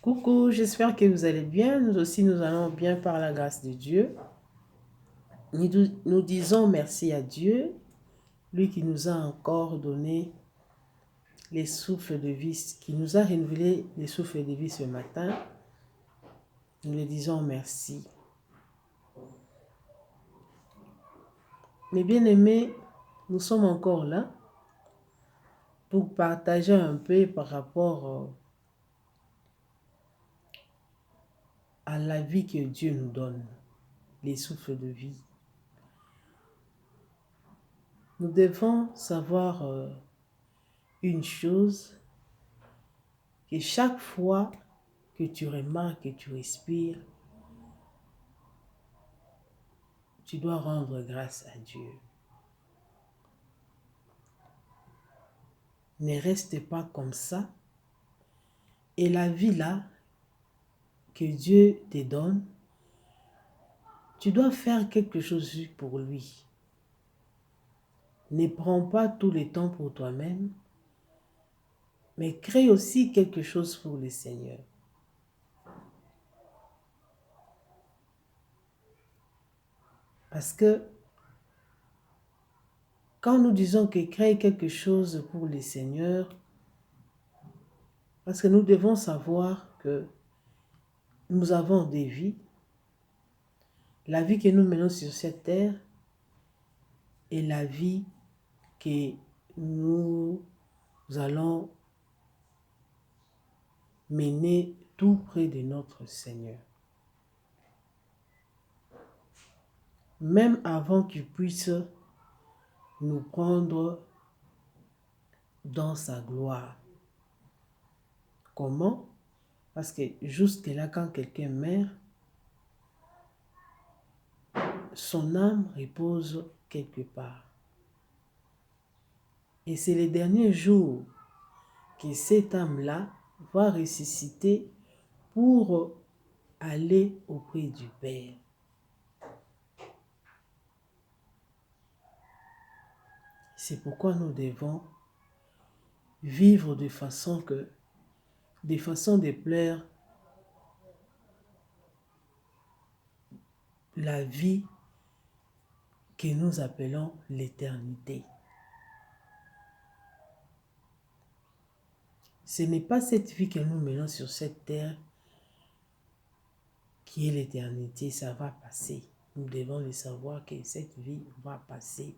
Coucou, j'espère que vous allez bien. Nous aussi, nous allons bien par la grâce de Dieu. Nous disons merci à Dieu, lui qui nous a encore donné les souffles de vie, qui nous a renouvelé les souffles de vie ce matin. Nous lui disons merci. Mes bien-aimés, nous sommes encore là pour partager un peu par rapport à la vie que Dieu nous donne, les souffles de vie. Nous devons savoir une chose, que chaque fois que tu remarques que tu respires, tu dois rendre grâce à Dieu. Ne reste pas comme ça. Et la vie là, que Dieu te donne, tu dois faire quelque chose pour lui. Ne prends pas tout le temps pour toi-même, mais crée aussi quelque chose pour le Seigneur. Parce que quand nous disons que crée quelque chose pour le Seigneur, parce que nous devons savoir que nous avons des vies, la vie que nous menons sur cette terre est la vie que nous allons mener tout près de notre Seigneur. Même avant qu'il puisse nous prendre dans sa gloire. Comment? Parce que jusque là, quand quelqu'un meurt, son âme repose quelque part. Et c'est les derniers jours que cette âme-là va ressusciter pour aller auprès du Père. C'est pourquoi nous devons vivre de façon de plaire la vie que nous appelons l'éternité. Ce n'est pas cette vie que nous menons sur cette terre qui est l'éternité, ça va passer. Nous devons le savoir que cette vie va passer.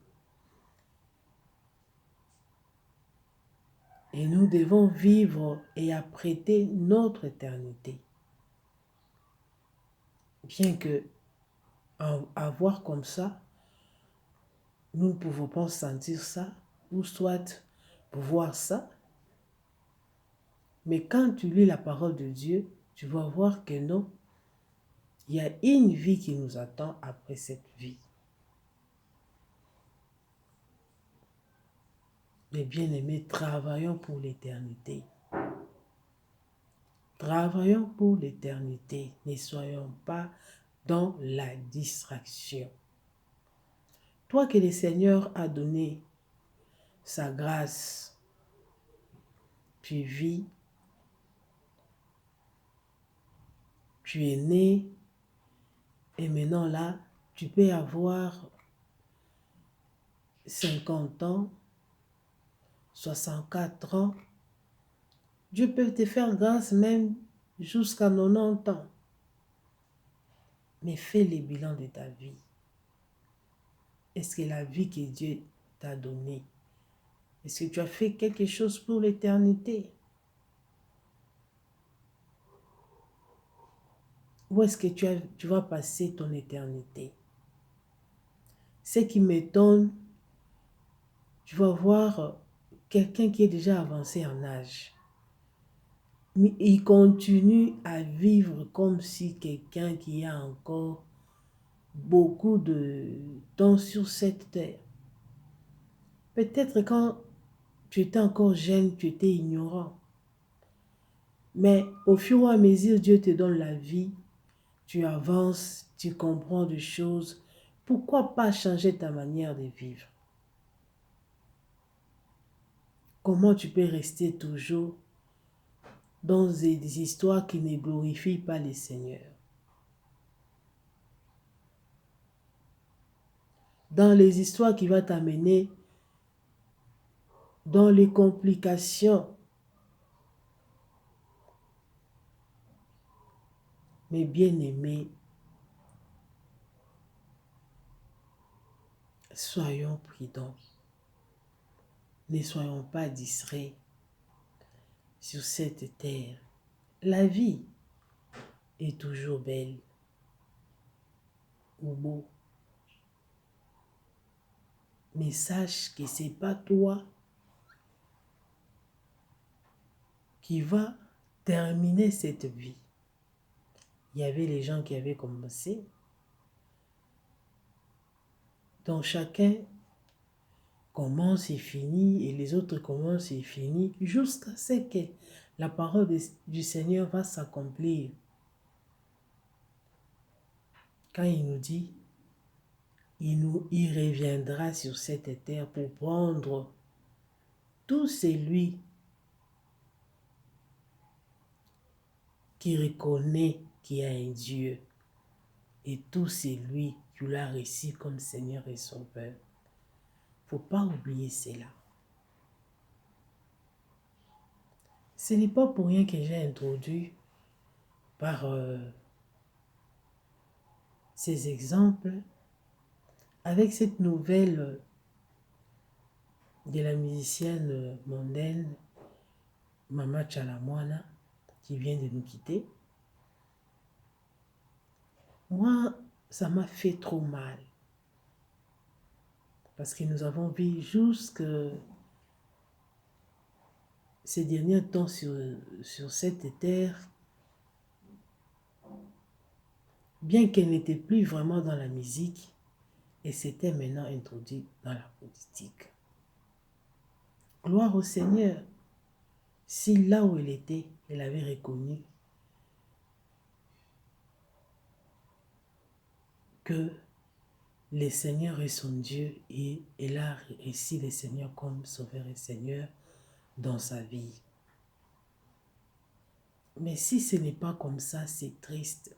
Et nous devons vivre et apprêter notre éternité. Bien que avoir comme ça, nous ne pouvons pas sentir ça, ou soit voir ça. Mais quand tu lis la parole de Dieu, tu vas voir que non, il y a une vie qui nous attend après cette vie. Mes bien-aimés, travaillons pour l'éternité. Travaillons pour l'éternité. Ne soyons pas dans la distraction. Toi que le Seigneur a donné sa grâce, tu vis, tu es né, et maintenant là, tu peux avoir 50 ans, 64 ans. Dieu peut te faire grâce même jusqu'à 90 ans. Mais fais le bilan de ta vie. Est-ce que la vie que Dieu t'a donnée, est-ce que tu as fait quelque chose pour l'éternité? Où est-ce que tu vas passer ton éternité? Ce qui m'étonne, tu vas voir quelqu'un qui est déjà avancé en âge. Mais il continue à vivre comme si quelqu'un qui a encore beaucoup de temps sur cette terre. Peut-être quand tu étais encore jeune, tu étais ignorant. Mais au fur et à mesure, Dieu te donne la vie, tu avances, tu comprends des choses. Pourquoi pas changer ta manière de vivre? Comment tu peux rester toujours dans des histoires qui ne glorifient pas le Seigneur. Dans les histoires qui vont t'amener dans les complications. Mes bien-aimés, soyons prudents. Ne soyons pas distraits sur cette terre. La vie est toujours belle ou beau. Mais sache que ce n'est pas toi qui va terminer cette vie. Il y avait les gens qui avaient commencé. Donc chacun commence et finit, et les autres commencent et finissent, jusqu'à ce que la parole du Seigneur va s'accomplir. Quand il nous dit, il reviendra sur cette terre pour prendre tout celui qui reconnaît qu'il y a un Dieu et tout celui qui l'a reçu comme Seigneur et Sauveur. Il ne faut pas oublier cela. Ce n'est pas pour rien que j'ai introduit par ces exemples avec cette nouvelle de la musicienne mondaine Mama Chalamwana qui vient de nous quitter. Moi, ça m'a fait trop mal. Parce que nous avons vu jusque ces derniers temps sur cette terre, bien qu'elle n'était plus vraiment dans la musique, et s'était maintenant introduite dans la politique. Gloire au Seigneur. Si là où elle était, elle avait reconnu que le Seigneur est son Dieu et elle a reçu le Seigneur comme Sauveur et Seigneur dans sa vie. Mais si ce n'est pas comme ça, c'est triste.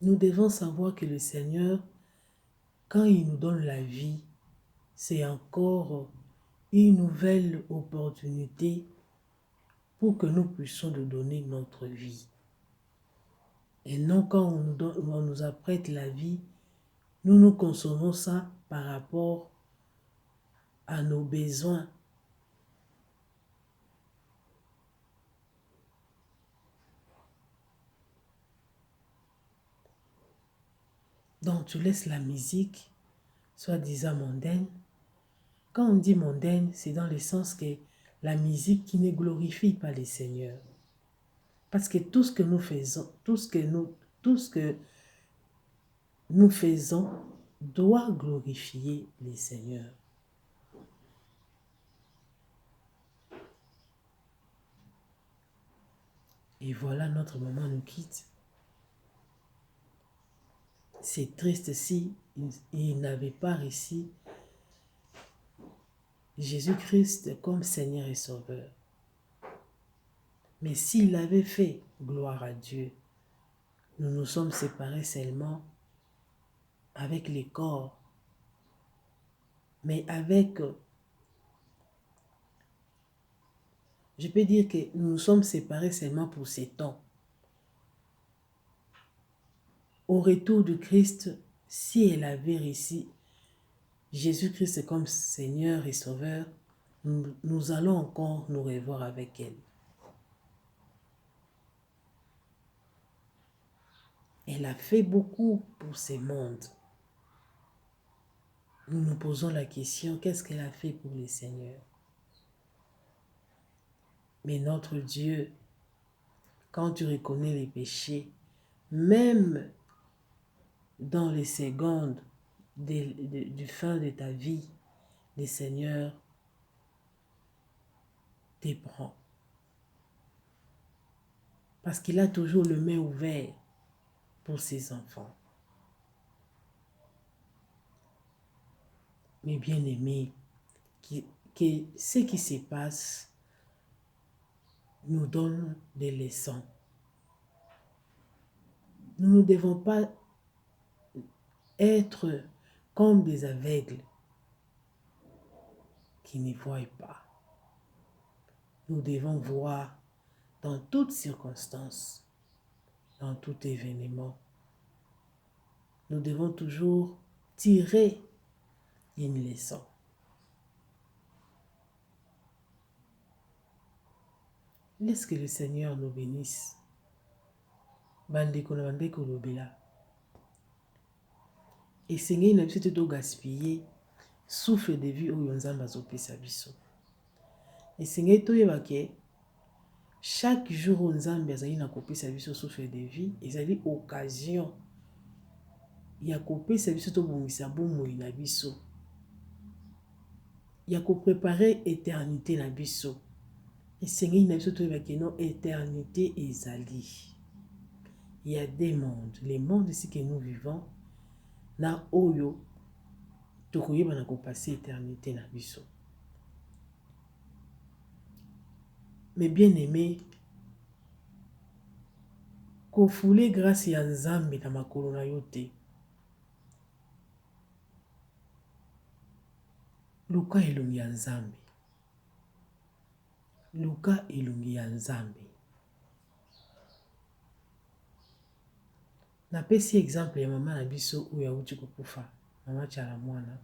Nous devons savoir que le Seigneur, quand il nous donne la vie, c'est encore une nouvelle opportunité pour que nous puissions nous donner notre vie. Et non quand on nous apprête la vie, nous consommons ça par rapport à nos besoins. Donc tu laisses la musique, soi-disant mondaine. Quand on dit mondaine, c'est dans le sens que la musique qui ne glorifie pas le Seigneur. Parce que tout ce que nous faisons, tout ce que nous faisons doit glorifier le Seigneur. Et voilà, notre maman nous quitte. C'est triste si il n'avait pas reçu Jésus-Christ comme Seigneur et Sauveur. Mais s'il avait fait, gloire à Dieu, nous nous sommes séparés seulement avec les corps, mais avec, je peux dire que nous nous sommes séparés seulement pour ces temps. Au retour de Christ, si elle avait reçu Jésus-Christ comme Seigneur et Sauveur, nous allons encore nous revoir avec elle. Elle a fait beaucoup pour ce monde. Nous nous posons la question, qu'est-ce qu'elle a fait pour le Seigneur? Mais notre Dieu, quand tu reconnais les péchés, même dans les secondes du fin de ta vie, le Seigneur te prend. Parce qu'il a toujours le main ouvert pour ses enfants. Mes bien-aimés, que ce qui se passe nous donne des leçons. Nous ne devons pas être comme des aveugles qui n'y voient pas. Nous devons voir dans toutes circonstances, dans tout événement. Nous devons toujours tirer une leçon. Laisse que le Seigneur nous bénisse. Bandeko na bandeko lobela. Esengeli na biso te to gaspiller souffle de vie oyo Nzambe azopesa biso. Esengeli toyeba ke chaque jour oyo Nzambe azali na kopesa biso souffle de vie, ezali occasion ya kopesa biso tobongisa bomoi na biso. Ya koprepare éternité na biso. Esengeli na biso toyeba ke non éternité ezali. Il y a des mondes. Les mondes ici que nous vivons, na oyo tokoyeba na kopasser éternité na biso. Mais bien aimé, kofule grâce ya Nzambe na makolo na yo te. Luka elongi ya Nzambe. Luka elongi ya Nzambe. Napesi exemple ya mama na biso oyo awuti kokufa. Mama Tchala mwana.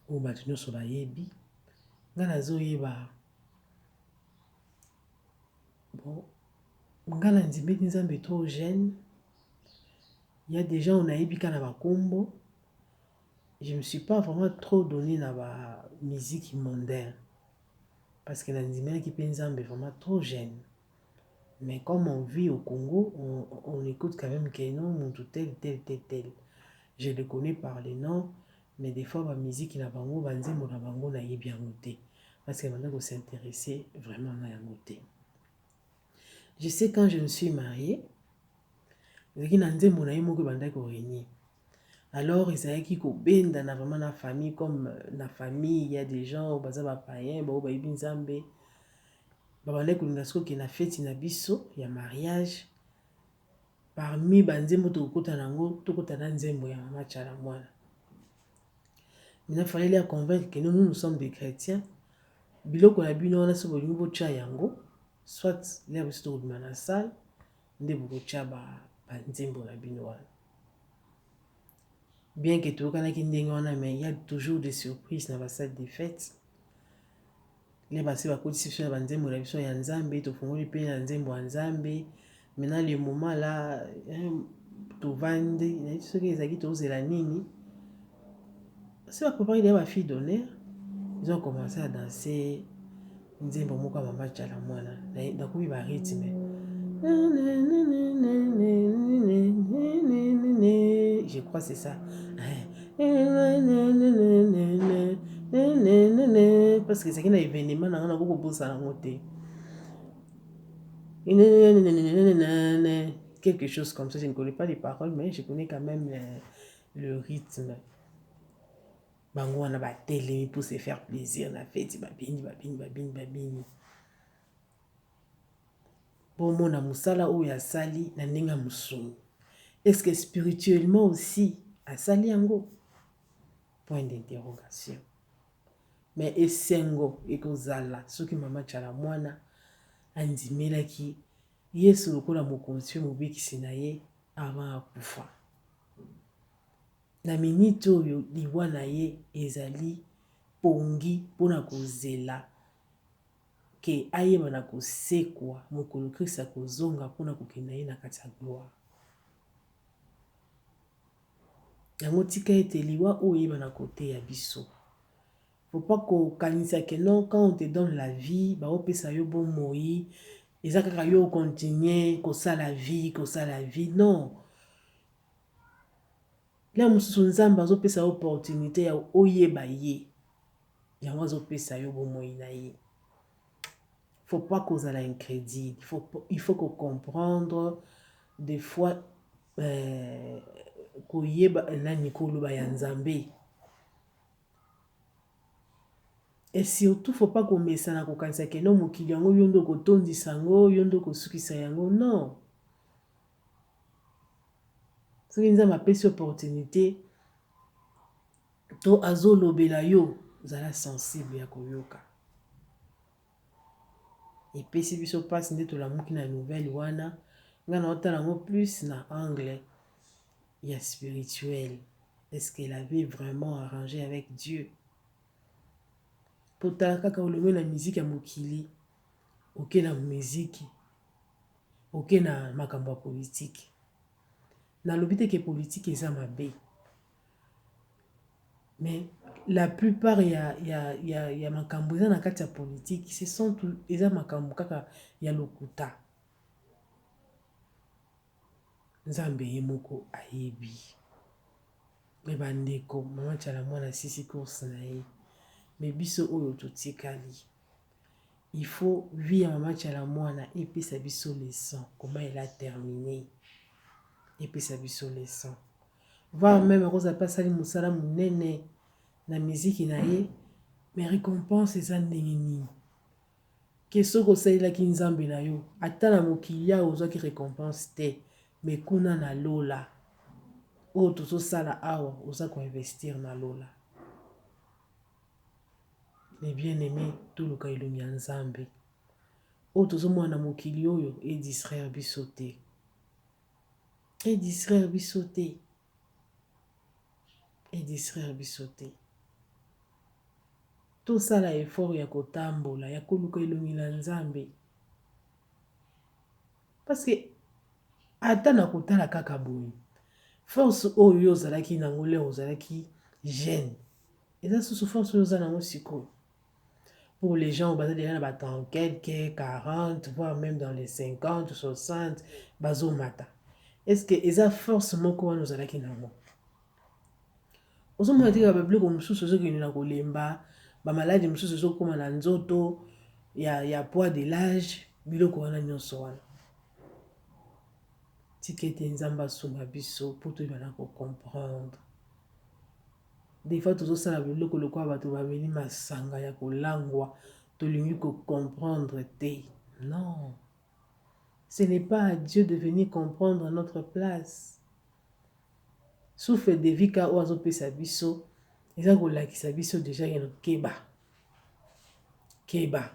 Oyo bato nyonso bayebi. Nga nazoyeba. Bon. Nga na ndimeti Nzambe trop jeune. Il y a des gens on ayebi kana bakombo. Je ne me suis pas vraiment trop donné dans la musique mondaine. Parce que l'animé qui pense vraiment trop jeune. Mais comme on vit au Congo, on écoute quand même que non, tel. Je le connais par les noms, mais des fois, la musique na bango, banzembo na bango na bien noté. Parce que maintenant, vous s'intéresser vraiment à noté. Je sais quand je me suis mariée, alors, il y a dans vraiment la famille, comme la famille, il y a des gens où ils sont païens, ils sont nzambe. Qui na fête na biso, il y a mariage. Parmi banzembo tokota nango, tokota na nzembo ya mama Tchala mwana. Il fallait les convaincre que nous sommes des chrétiens. Biloko na bino wana so bolingo tcha yango, soit les biso to na salle, nde boko tcha ba nzembo na bino wana. Bien que tout mais il y a toujours des surprises dans la salle des fêtes. Les bassi bakoti sur la nzembo na biso ya Nzambe, to fongoli pe na nzembo ya Nzambe. Maintenant le moment là to vandi, na biso ke ezaki to zela nini. C'est pas préparer les filles d'honneur. Ils ont commencé à danser nzembo moko mama Tchala mwana. Na kubi ba rythme. Je crois c'est ça. Parce que c'est un événement dans beaucoup de choses à noter. Quelque chose comme ça, je ne connais pas les paroles, mais je connais quand même le rythme. Bango on a battu pour se faire plaisir, on a fait babini. Bon mon amusala ou ya sali na ninga musuni. Est-ce que spirituellement aussi a sali yango? Point d'interrogation. Mais esengo ekozala soki mama Tchala mwana andimelaki Yesu lokola mokonzi mobikisi na ye avant akufa. Na minute oyo liwa na ye ezali pongi mpona kozela ke ayeba na kosekwa mokolo Krista kozonga mpona kokenda ye na kati ya gloire. Yango tika ete liwa oyo yeba na kote ya biso. Faut pas kokanisa que non, quand on te donne la vie, ba opesa yo bon moi, eza kaka yo continuer kosa la vie, non. Là mususu Nzambe azopesa opportunité ya oyeba ye. Yango azopesa yo bon moi na ye. Faut pas kozala incrédule, il faut comprendre des fois koyeba nani koloba ya Nzambe. Et surtout, faut pas qu'on mette ça na kokanisa ke no mokili yango yo ndo kotondisa yango, yo ndo kosukisa yango. Non. Soki nzambe apesi opportunité, to azolobela yo, zala sensible ya koyoka. Epesi biso mpasi nde tolamuki na nouvelle wana, nga na otala yango plus na angle ya spirituel. Est-ce qu'elle avait vraiment arrangé avec Dieu? Potala kaka olongo na musique ya mokili, oke na musique, oke na makambo ya politique. Nalobi te ke politique eza mabe. Mais la plupart ya makambo eza na kati ya politique, ce sont tout eza makambo kaka ya lokuta. Nzambe ye moko ayebi. Me bandeko, mama tchala mwana sisi course na ye. Me biso oyo totikali. Il faut vie ya mama tchala mwana epesa biso leçon. Comment elle a terminé. Epesa biso leçon. Voir même Rosa pasali musala munene na musique na ye, mais récompense eza ndenge nini. Ke soko osalelaki nzambe na yo, ata na mokili awa ozwaki récompense te, mais kuna na lola. Oyo tozosala awa oza koinvestir na lola. Les bien-aimés, toluka elongi ya nzambe. Oyo tozomona na mokili oyo edistraire biso te. Edistraire biso te. Edistraire biso te. Tosala effort ya kotambola, ya koluka elongi na nzambe. Parce que ata na kotala kaka boye. Force oyo ozalaki nango leo ozalaki jeune. Eza susu force oyo oza nango sikoyo. Pour les gens, baza déjà na batan quelques 40, voire même dans les 50, 60, bazo mata. Est-ce que eza force moko wana ozalaki nango? Ozomona tika babiloko mosusu ozokende na kolemba, bamaladi mosusu ezokoma na nzoto, ya poids de l'âge, biloko wana nyonso wana. Tika ete nzambe asunga biso po toyeba ko comprendre. Des fois tozosala biloko lokola bato bameli masanga ya kolangwa, tolingi ko comprendre te. Non. Ce n'est pas à Dieu de venir comprendre à notre place. Souffle de vie ka oazo pesa biso, eza kolakisa biso déjà yeno keba. Keba.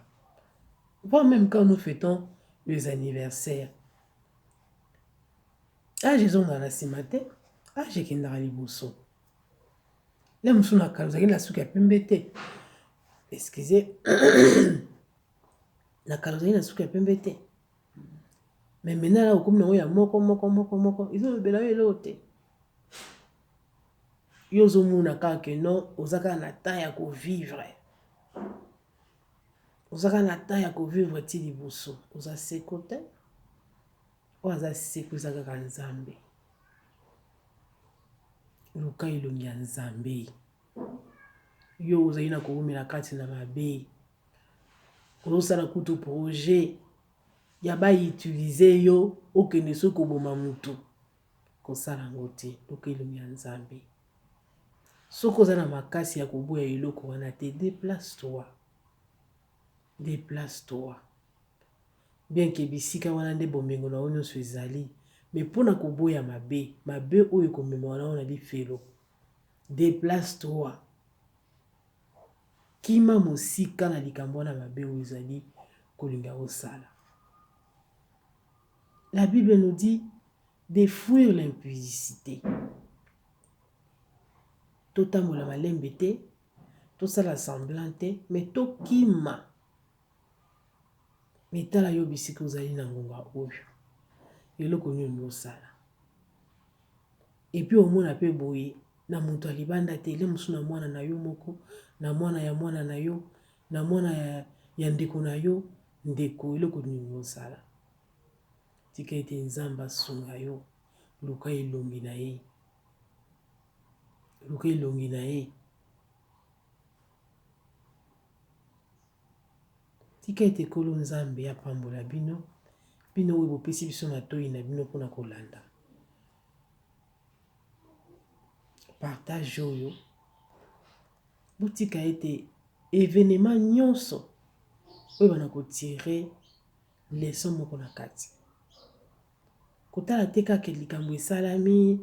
Voire même quand nous fêtons les anniversaires. Ah, j'ai zonga na simate. Ah, j'ai kindara liboso. Là, je suis na kalozaki na suki ya pembe te. Excusez. Na kalozaki na suki ya pembe te. Mais maintenant là, comme na ya moko, ils ont bela yo te. Yo zo muna kaka ke non, ozaka na temps ya ko vivre. Ozaka na temps ya ko vivre ti liboso. Oza seko te. Oza seko zaka ka nzambe. Luka ilongi ya nzambe. Yo ozali na koumela kati na mabe. Ozosala kutu projet ya ba utiliser yo okende so koboma mutu. Kosala ngo te. Luka ilongi ya nzambe. Soko oza na makasi ya koboya eloko wana te, déplace-toi. Déplace-toi. Bien que bisika wana nde bomengo na onyo so ezali, mais pona koboya mabe, mabe oyo komema wana ona lifelo. Déplace-toi. Kima mosika na likambo na mabe oyo ezali kolinga osala. La Bible nous dit de fuir l'impudicité. Totambola malembe te, tosala semblant te, mais tokima. Mais tala yo bisika ozali na ngonga oyo. Eloko nini osala. Et puis omona pe boye na moto alibanda te, le musu na mwana na yo moko, na mwana ya mwana na yo, na mwana ya ndeko na yo, ndeko eloko nini osala. Tika ete nzamba sunga yo, luka elongi na ye. Luka elongi na ye. Tika ete kolo nzambe ya pambola bino, bino oyo bopesi biso matoi na bino mpona kolanda. Partage oyo. Botika ete événement nyonso oyo bana kotire leson moko na kati. Kotala te kaka likambo esalami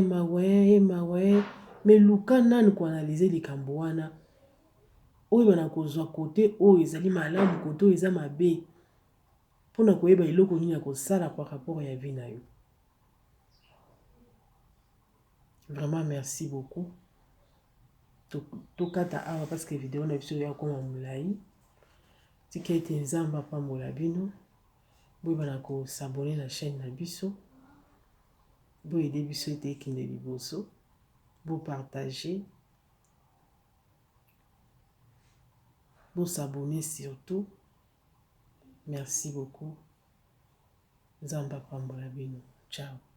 mawe me luka nani koanalyze likambo wana oyo bana kozwa kote oyo ezali malamu kote oyo eza mabe mpona koyeba eloko nini ya kosala par rapport ya vie na yo. Vraiment merci beaucoup. Tokata awa parce que vidéo na biso ya koma molai. Tika ete Nzambe apambola bino. Boyeba ko s'abonner na chaîne na biso. Boyede biso ete ekende liboso. Bo partager. Bo s'abonner surtout. Merci beaucoup. Nzambe apambola bino. Ciao.